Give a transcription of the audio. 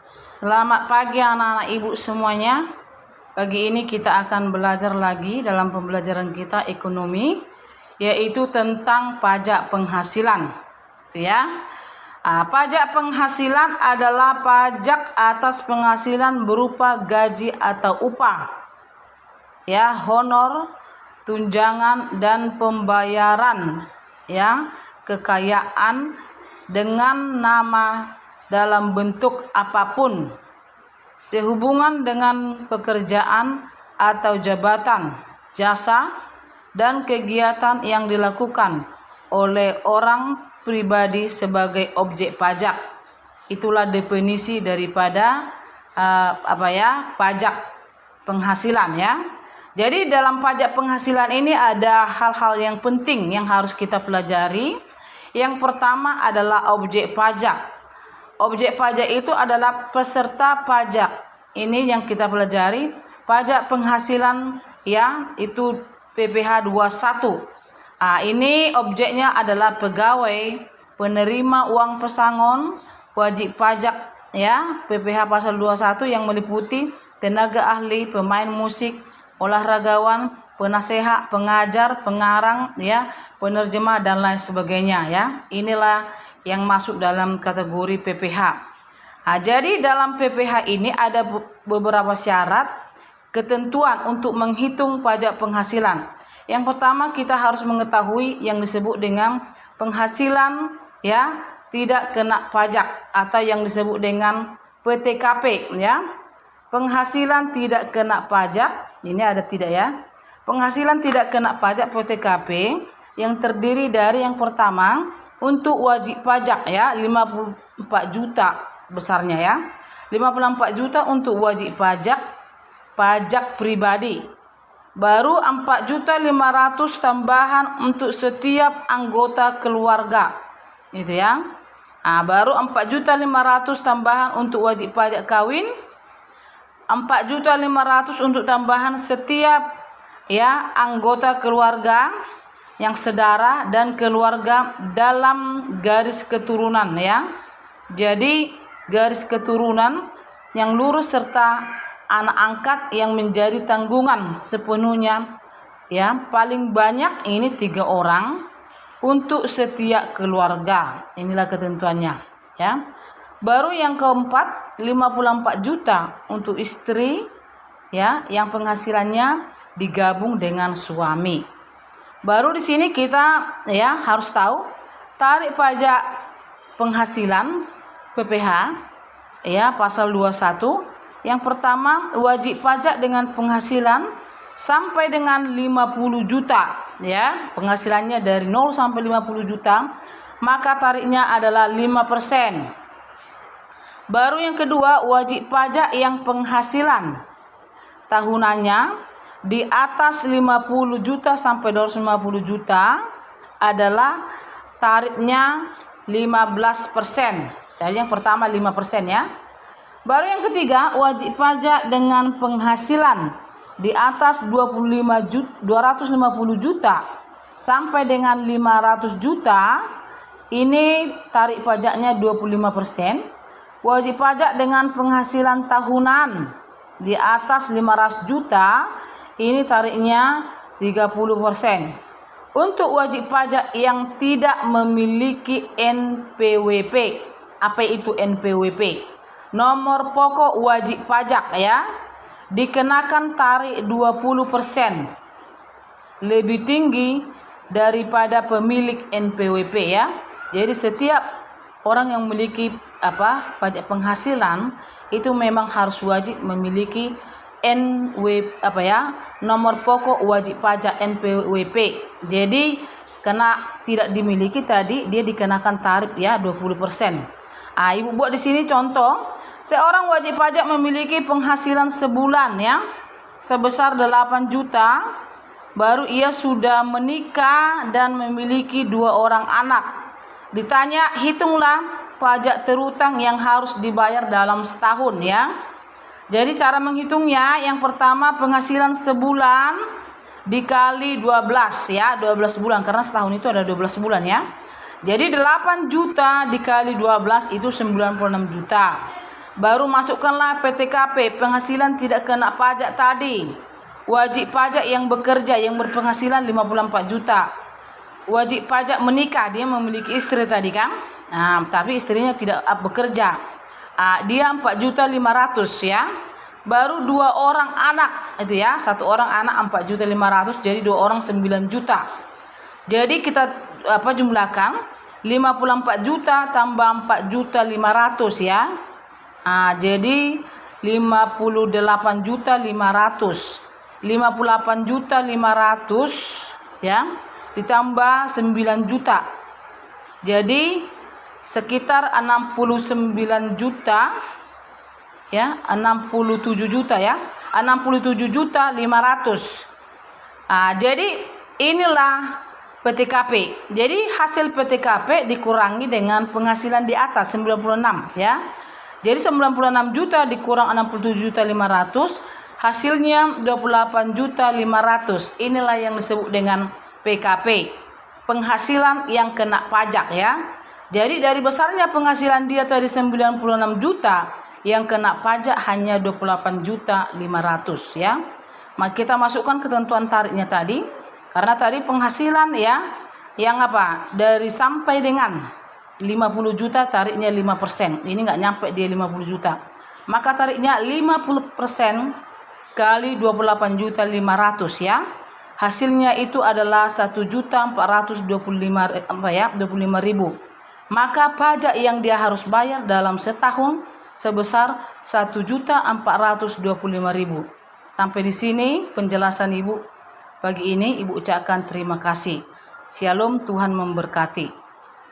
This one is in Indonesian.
Selamat pagi anak-anak ibu semuanya. Pagi ini kita akan belajar lagi dalam pembelajaran kita ekonomi, yaitu tentang pajak penghasilan. Itu ya. Pajak penghasilan adalah pajak atas penghasilan berupa gaji atau upah, ya, honor, tunjangan dan pembayaran, ya, kekayaan dengan nama dalam bentuk apapun sehubungan dengan pekerjaan atau jabatan, jasa, dan kegiatan yang dilakukan oleh orang pribadi sebagai objek pajak. Itulah definisi daripada pajak penghasilan, ya. Jadi dalam pajak penghasilan ini ada hal-hal yang penting yang harus kita pelajari. Yang pertama adalah objek pajak. Objek pajak itu adalah peserta pajak. Ini yang kita pelajari. Pajak penghasilan, ya, itu PPh 21. Ini objeknya adalah pegawai, penerima uang pesangon, wajib pajak, ya, PPh pasal 21 yang meliputi tenaga ahli, pemain musik, olahragawan, penasehat, pengajar, pengarang, ya, penerjemah dan lain sebagainya, ya. Inilah yang masuk dalam kategori PPh. Jadi dalam PPh ini ada beberapa syarat ketentuan untuk menghitung pajak penghasilan. Yang pertama, kita harus mengetahui yang disebut dengan penghasilan, ya, tidak kena pajak atau yang disebut dengan PTKP, ya. Penghasilan tidak kena pajak, ini ada tidak, ya. Penghasilan tidak kena pajak PTKP yang terdiri dari yang pertama untuk wajib pajak, ya, 54 juta besarnya, ya. 54 juta untuk wajib pajak pribadi. Baru 4.500.000 tambahan untuk setiap anggota keluarga. Itu, ya. Baru 4.500.000 tambahan untuk wajib pajak kawin. 4.500.000 untuk tambahan setiap, ya, anggota keluarga yang sedara dan keluarga dalam garis keturunan, ya. Jadi garis keturunan yang lurus serta anak angkat yang menjadi tanggungan sepenuhnya, ya, paling banyak ini 3 orang untuk setiap keluarga. Inilah ketentuannya, ya. Baru yang keempat 54 juta untuk istri, ya, yang penghasilannya digabung dengan suami. Baru di sini kita, ya, harus tahu tarik pajak penghasilan PPh, ya, pasal 21. Yang pertama, wajib pajak dengan penghasilan sampai dengan 50 juta, ya. Penghasilannya dari 0 sampai 50 juta, maka tariknya adalah 5%. Baru yang kedua, wajib pajak yang penghasilan tahunannya di atas 50 juta sampai 250 juta adalah tarifnya 15%. Jadi yang pertama 5%, ya. Baru yang ketiga, wajib pajak dengan penghasilan di atas 250 juta sampai dengan 500 juta. Ini tarif pajaknya 25%. Wajib pajak dengan penghasilan tahunan di atas 500 juta, ini tariknya 30%. Untuk wajib pajak yang tidak memiliki NPWP. Apa itu NPWP? Nomor pokok wajib pajak, ya, dikenakan tarikh 20%. Lebih tinggi daripada pemilik NPWP, ya. Jadi setiap orang yang memiliki pajak penghasilan itu memang harus wajib memiliki nomor pokok wajib pajak NPWP. Jadi karena tidak dimiliki tadi dia dikenakan tarif, ya, 20%. Ibu buat di sini contoh. Seorang wajib pajak memiliki penghasilan sebulan, ya, sebesar 8 juta. Baru ia sudah menikah dan memiliki 2 orang anak. Ditanya, hitunglah pajak terutang yang harus dibayar dalam setahun, ya. Jadi cara menghitungnya, yang pertama penghasilan sebulan dikali 12, ya, 12 bulan karena setahun itu ada 12 bulan, ya. Jadi 8 juta dikali 12 itu 96 juta. Baru masukkanlah PTKP, penghasilan tidak kena pajak tadi. Wajib pajak yang bekerja yang berpenghasilan 54 juta. Wajib pajak menikah, dia memiliki istri tadi kan. Nah, tapi istrinya tidak bekerja. Dia 4.500.000 ya. Baru 2 orang anak itu ya, 1 orang anak 4.500.000, jadi 2 orang 9 juta. Jadi kita jumlahkan 54 juta tambah 4.500.000 ya. Jadi 58.500.000. 58.500.000 ya, ditambah 9 juta. Jadi sekitar 69 juta ya, 67 juta ya. 67.500.000. Jadi inilah PTKP. Jadi hasil PTKP dikurangi dengan penghasilan di atas 96 ya. Jadi 96 juta dikurang 67.500, hasilnya 28.500.000. Inilah yang disebut dengan PKP, penghasilan yang kena pajak ya. Jadi dari besarnya penghasilan dia tadi 96 juta, yang kena pajak hanya 28.500.000 ya. Maka kita masukkan ketentuan tariknya tadi, karena tadi penghasilan ya yang dari sampai dengan 50 juta tariknya 5%. Ini nggak nyampe dia 50 juta. Maka tariknya 50% kali 28.500.000 ya. Hasilnya itu adalah 1.425.000. Maka pajak yang dia harus bayar dalam setahun sebesar 1.425.000. Sampai di sini penjelasan Ibu pagi ini. Ibu ucapkan terima kasih. Shalom, Tuhan memberkati.